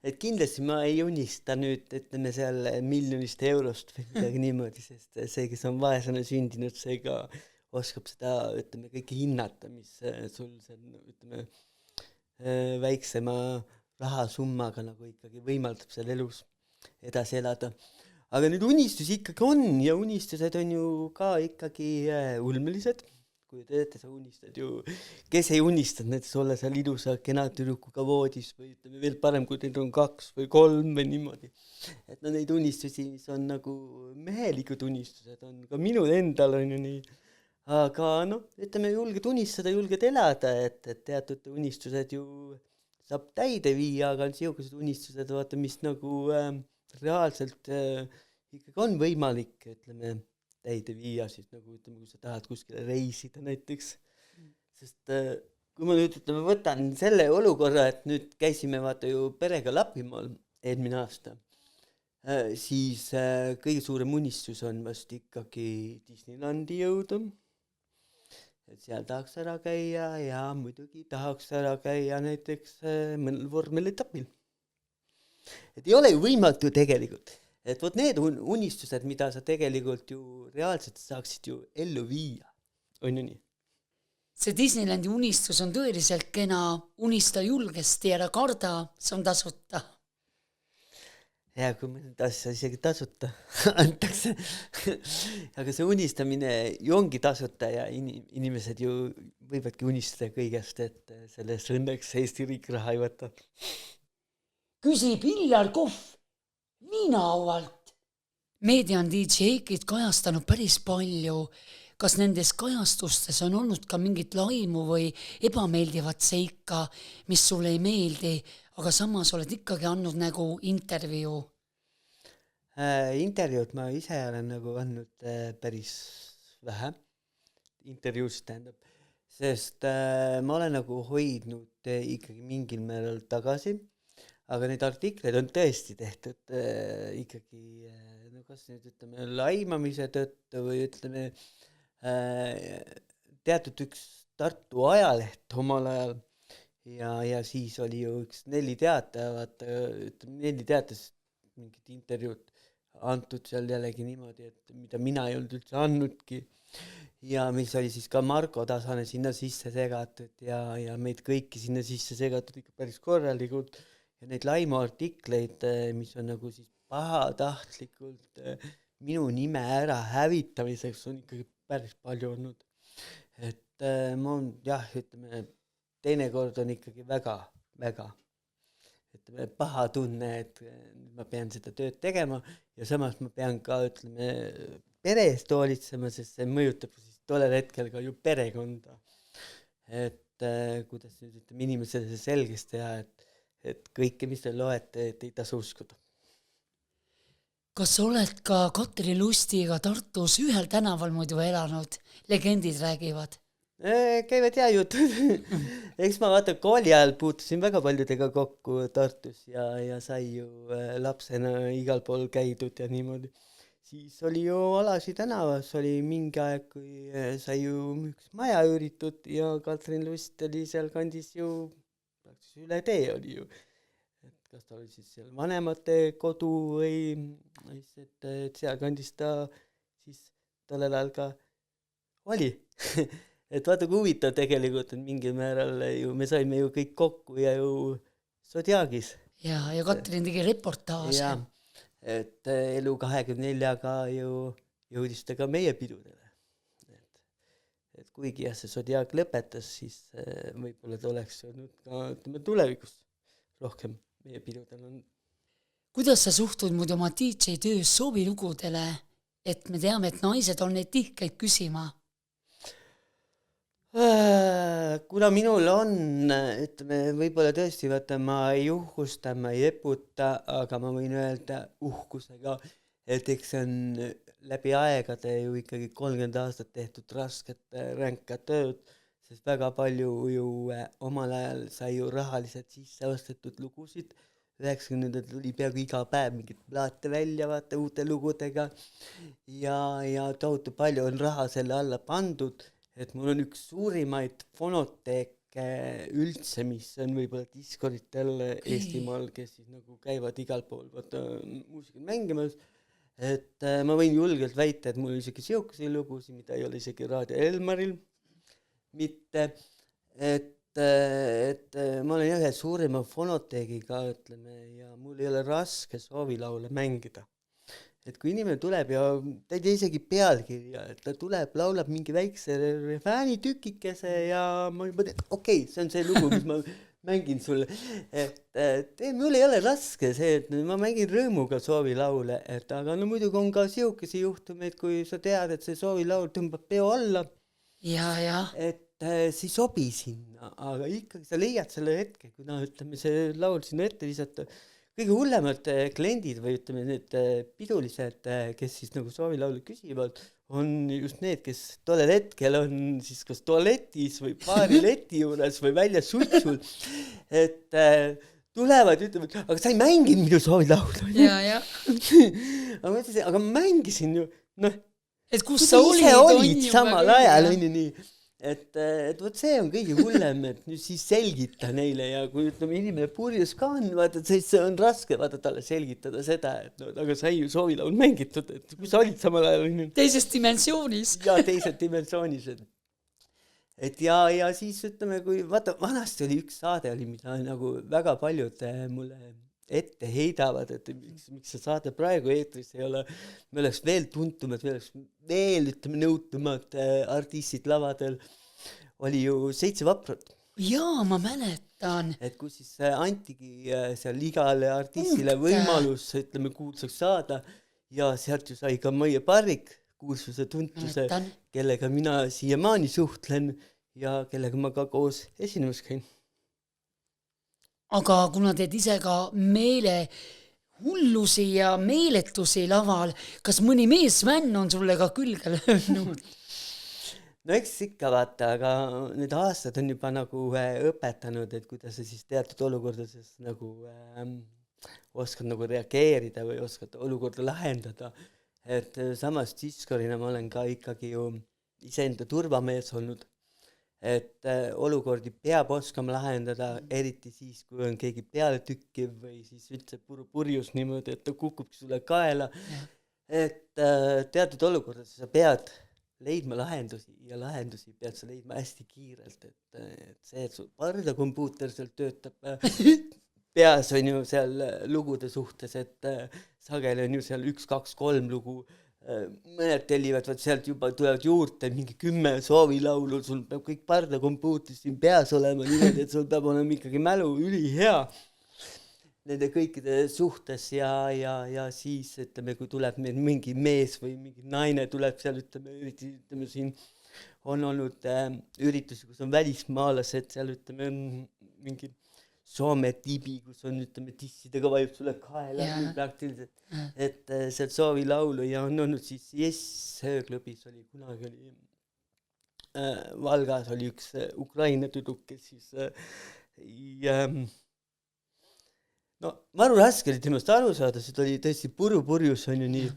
Et kindlasti ma ei unista nüüd, ütleme seal 1 miljonist eurost või midagi niimoodi, sest see, kes on vaesena sündinud, see ka oskab seda, ütleme, kõike hinnata, mis sul see, ütleme, väiksema rahasummaga nagu ikkagi võimaldab seal elus edasi elada. Aga nüüd unistusi ikkagi on ja unistused on ju ka ikkagi ulmelised. Kui teete, sa unistad ju, kes ei unistad näiteks olla seal ilusa kena tüdrukuga voodis või ütleme veel parem, kui neid on 2 või 3 või niimoodi. Et no neid unistusi, mis on nagu mehelikud unistused, on ka minul endal on ju nii. Aga noh, ütleme julged unistada, julged elada, et teatud unistused ju saab täide viia, aga on siukesed unistused, vaata, mis nagu reaalselt ikkagi on võimalik, ütleme, täide viia, siis nagu ütleme, kui sa tahad kuskile reisida näiteks. Sest kui ma nüüd ütleme, võtan selle olukorra, et nüüd käisime vaata ju perega Lapimaal eelmine aasta, siis kõige suurem unistus on vast ikkagi Disneylandi jõuda. Et seal tahaks ära käia ja muidugi tahaks ära käia näiteks mõnel vormelitapil. Et ei ole ju võimatu tegelikult. Et võt need unistused, mida sa tegelikult ju reaalselt saaksid ju ellu viia. On ju nii? See Disneylandi unistus on tõeliselt kena, unista julgesti, ära karda, see on tasuta. Ja kui mõned asja isegi tasuta antakse. Aga see unistamine ju ongi tasuta ja inimesed ju võivadki unistada kõigest, et selles õnneks Eesti riik raha ei võta. Küsib Illar Kohv viinaaualt. Meedia on DJ Eikit kajastanud päris palju. Kas nendes kajastustes on olnud ka mingit laimu või ebameeldivat seika, mis sulle ei meeldi, aga samas oled ikkagi andnud nagu intervjuu? Intervjuud ma ise olen nagu andnud päris vähe. Intervjuusid tähendab. Sest ma olen nagu hoidnud ikkagi mingil määral tagasi. Aga need artikleid on tõesti tehtud ikkagi, no kas nüüd ütleme laimamise tõttu või ütleme teatud üks Tartu ajaleht omal ajal ja siis oli ju üks 4 teataja, vaata, ütleme 4 teatas mingit intervjuud, antud seal jällegi niimoodi, et mida mina ei olnud üldse andnudki. Ja mis oli siis ka Marko Tasane sinna sisse segatud ja meid kõiki sinna sisse segatud ikka päris korralikult. Ja neid laimuartikleid, mis on nagu siis pahatahtlikult minu nime ära hävitamiseks on ikkagi päris palju olnud. Et ma on ütleme, teinekord on ikkagi väga ütleme, paha tunne, et ma pean seda tööd tegema ja samas ma pean ka, ütleme, pere eest hoolitsema, sest see mõjutab siis tollel hetkel ka ju perekonda. Et kuidas nüüd ütleme inimesele selgeks teha, et kõike, mis te loete, et ei tasu uskuda. Kas oled ka Katri Lustiga Tartus ühel tänaval muidu elanud? Legendid räägivad. Käivad hea jutud. Eks ma vaata kooli ajal puutusin väga paljudega kokku Tartus ja sai ju lapsena igal pool käidud ja niimoodi. Siis oli ju Alasi tänavas, oli mingi aeg, kui sai ju üks maja üüritud ja Katrin Lust oli seal kandis ju üle tee oli ju. Et kas ta oli siis seal vanemate kodu või et seal kandis ta siis tollel ajal ka oli. Et vaata kui huvitav tegelikult, et mingil määral ju me saime ju kõik kokku ja ju Zodiagis. Ja Katrin tegi reportaase. Ja, et Elu 24-ga ju jõudis ta ka meie pidudele. Et kuigi see Zodiag lõpetas, siis võib-olla ta oleks olnud ka tulevikus rohkem meie pidudel on. Kuidas sa suhtud muidu oma DJ töös soovilugudele, et me teame, et naised on neid tihkeid küsima? Kuna minul on, ütleme, võib-olla tõesti, vaata, ma ei uhkusta, ma ei eputa, aga ma võin öelda uhkusega, et eks see on läbi aegade ju ikkagi 30 aastat tehtud rasket ränka tööd, sest väga palju ju omal ajal sai ju rahaliselt sisse ostetud lugusid. 90-ndal tuli peaaegu iga päev mingid plaate välja, vaata, uute lugudega ja tohutu palju on raha selle alla pandud. Et mul on üks suurimaid fonoteeke üldse, mis on võib-olla diskoritel Eestimaal, kes siis nagu käivad igal pool muusikat mängimas. Et ma võin julgelt väita, et mul on isegi siukesi lugusid, mida ei ole isegi Raadio Elmaril mitte. Et ma olen ühe suurima fonoteegiga, ütleme, ja mul ei ole raske soovilaule mängida. Et kui inimene tuleb ja ta ei tea isegi pealkirja, et ta tuleb, laulab mingi väikse refääni tükikese ja ma juba tean, okei, see on see lugu, mis ma mängin sulle. Et mul ei ole raske see, et ma mängin rõõmuga soovilaule, et aga no muidugi on ka siukesi juhtumeid, kui sa tead, et see soovilaul tõmbab peo alla. Ja. Et see ei sobi sinna, aga ikkagi sa leiad selle hetke, kui ütleme, see laul sinna ette visata. Kõige hullemad kliendid või ütleme need pidulised, kes siis nagu soovilaulu küsivad, on just need, kes tollel hetkel on siis kas tualetis või baarileti juures või välja sutsul, et tulevad ja ütlevad, aga sa ei mänginud minu soovilaulu. Ja. Aga ma ütlesin, aga ma mängisin ju, noh, et kus sa olid samal ajal, on ju nii. Et võt see on kõige hullem, et nüüd siis selgita neile ja kui ütleme inimene purjus ka on, vaata, siis see on raske vaata talle selgitada seda, et no, aga sai ju soovilaul mängitud, et kui sa olid samal ajal. Teises dimensioonis. Ja teises dimensioonis. Et ja siis ütleme, kui vaata, vanasti oli üks saade, mida nagu väga paljud mulle ette heidavad, et miks see saade praegu eetris ei ole, me oleks veel tuntumad, me oleks veel, ütleme, nõutumad artistid lavadel, oli ju 7 vaprat. Jaa, ma mäletan. Et kus siis antigi seal igale artistile võimalus, ütleme, kuulsaks saada ja sealt ju sai ka Maie Parrik kuulsuse tuntuse, kellega mina siiamaani suhtlen ja kellega ma ka koos esinemas käin. Aga kuna teed ise ka meelehullusi ja meeletusi laval, kas mõni meesvänn on sulle ka külge löönud? No eks ikka vaata, aga need aastad on juba nagu õpetanud, et kuidas sa siis teatud olukordades nagu oskad nagu reageerida või oskad olukorda lahendada. Et samas diskorina ma olen ka ikkagi ju iseenda turvamees olnud. et olukordi peab oskama lahendada, eriti siis, kui on keegi peale tükkiv või siis üldse purjus niimoodi, et ta kukubki sulle kaela. Et teatud olukordades sa pead leidma lahendusi ja lahendusi pead sa leidma hästi kiirelt, et see, et su pardakompuuter seal töötab peas on ju seal lugude suhtes, et sageli on ju seal 1, 2, 3 lugu, mõned tellivad, sealt juba tulevad juurde mingi 10 soovilaulu, sul peab kõik pardakompuutris siin peas olema niimoodi, et sul peab olema ikkagi mälu ülihea nende kõikide suhtes ja siis ütleme, kui tuleb meil mingi mees või mingi naine tuleb seal, ütleme siin on olnud üritusi, kus on välismaalased, seal ütleme mingi Soome tibi, kus on ütleme dissidega vajub sulle kaela praktiliselt, et seal soovilaulu ja on olnud siis Yes klubis oli kunagi oli Valgas oli üks Ukraina tüdruk, kes siis no maru raske oli temast aru saada, sest oli tõesti purjus on ju nii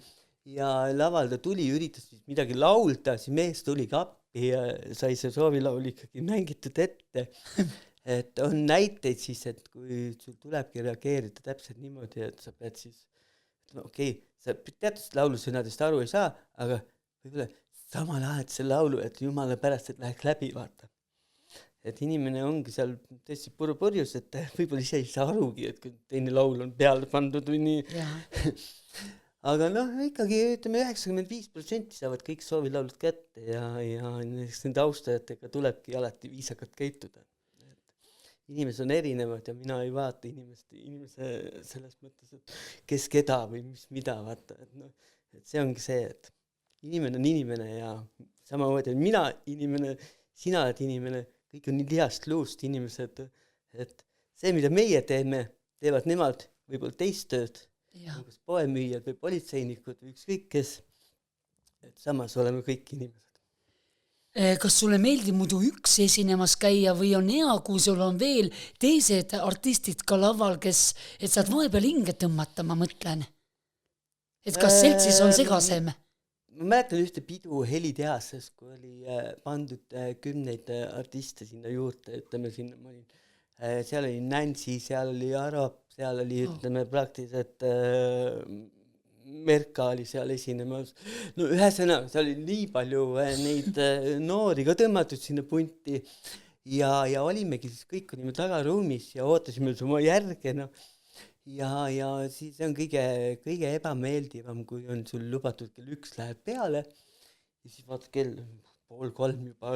ja laval ta tuli, üritas siis midagi laulda, siis mees tuli ka appi ja sai see soovilaul ikkagi mängitud ette. Et on näiteid siis, et kui sul tulebki reageerida täpselt niimoodi, et sa pead siis, okei, sa teatud laulusõnadest aru ei saa, aga võib-olla samal ajal see laulu, et jumala pärast, et läheks läbi, vaata. Et inimene ongi seal tõesti purjus, et võib-olla ise ei saa arugi, et kui teine laul on peale pandud või nii. Aga noh, ikkagi ütleme 95% saavad kõik soovilaulud kätte ja nende austajatega tulebki alati viisakalt käituda. Inimesed on erinevad ja mina ei vaata inimese selles mõttes, et kes keda või mis mida vaata. Et see ongi see, et inimene on inimene ja samamoodi on mina inimene, sina oled inimene, kõik on nii lihast luust inimesed, et see, mida meie teeme, teevad nemad võib-olla teist tööd, kas poemüüjad või politseinikud või ükskõik kes, et samas oleme kõik inimesed. Kas sulle meeldib muidu üks esinemas käia või on hea, kui sul on veel teised artistid ka laval, et saad vahepeal hinge tõmmata, ma mõtlen. Et kas seltsis on segasem? Ma mäletan ühte pidu Helitehases, kui oli pandud 10 artiste sinna juurde, ütleme sinna, ma olin, seal oli Nancy, seal oli Arop, seal oli, ütleme, praktiliselt Merka oli seal esinemas. No ühesõnaga, seal oli nii palju neid noori ka tõmmatud sinna punti ja olimegi siis kõik olime tagaruumis ja ootasime oma järge. No. Ja siis on kõige ebameeldivam, kui on sul lubatud kell 1 läheb peale ja siis vaatad kell 2:30 juba.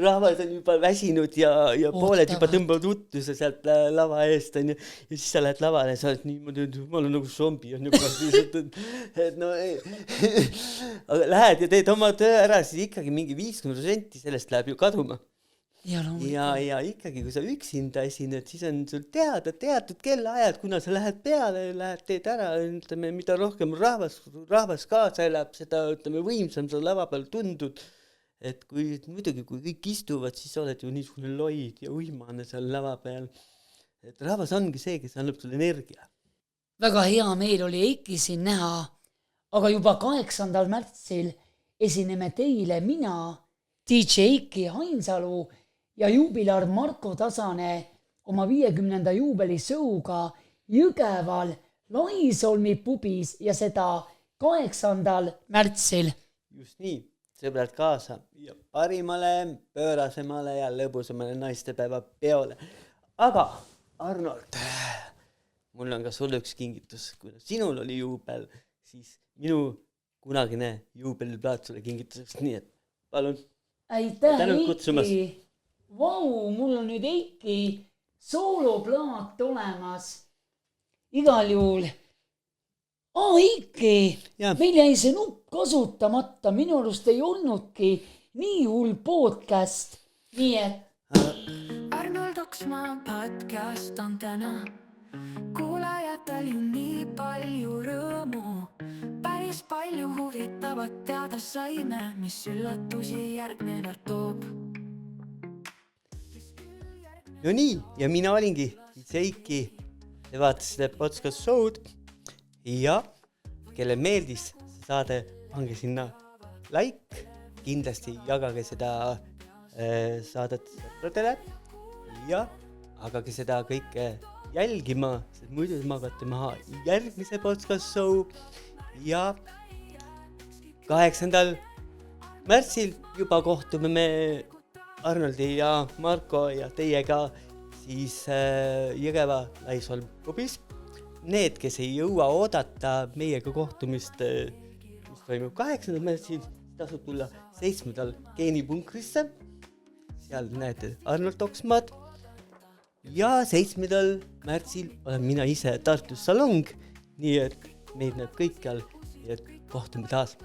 Rahvas on juba väsinud ja pooled juba tõmbavad uttuse sealt lava eest on, ja siis sa lähed lavale ja sa oled niimoodi, et ma olen nagu zombi on juba et no ei. Aga lähed ja teed oma töö ära, siis ikkagi mingi 50% sellest läheb ju kaduma. Ja ikkagi, kui sa üksinda esined, siis on sul teada teatud kellaajad, kuna sa lähed peale, teed ära, ütleme, mida rohkem rahvas kaasa elab, seda võimsam sa lava peal tundud. Et muidugi, kui kõik istuvad, siis oled ju niisugune loid ja uimane seal lava peal. Et rahvas ongi see, kes annab sulle energia. Väga hea meel oli Eiki siin näha, aga juba 8. märtsil esineme teile mina, DJ Eiki Hainsalu ja juubilar Marko Tasane oma 50. juubelisõuga Jõgeval Laisolmi pubis ja seda 8. märtsil. Just nii, sõbrad kaasa ja parimale, pöörasemale ja lõbusamale naistepäeva peole. Aga Arnold, mul on ka sulle üks kingitus. Kui sinul oli juubel, siis minu kunagine juubeliplaat sulle kingituseks, nii et palun. Aitäh, Eiki! Vau, mul on nüüd Eiki sooloplaat olemas. Igal juhul. Eiki, meil jäi see nupp kasutamata. Minu arust ei olnudki nii hull podcast. Nii et... Arnold Oksmaa podcast on täna. Kuulajatel ju nii palju rõõmu. Päris palju huvitavat teada saime, mis üllatusi järgnevalt toob. No nii, ja mina olingi Eiki, te vaatasite podcast show'd ja kelle meeldis saade, pange sinna like, kindlasti jagage seda saadate sõpradele ja hakake seda kõike jälgima, sest muidu magate maha järgmise podcast show ja 8. märtsil juba kohtume me Arnoldi ja Marko ja teiega siis Jõgeva Laisvald pubis. Need, kes ei jõua oodata meiega kohtumist, mis toimub 8. märtsil, tasub tulla 7. geenipunkrisse. Seal näete Arnold Oksmaad. Ja 7. märtsil olen mina ise Tartus Salong, nii et meid näeb kõikjal ja kohtume taas.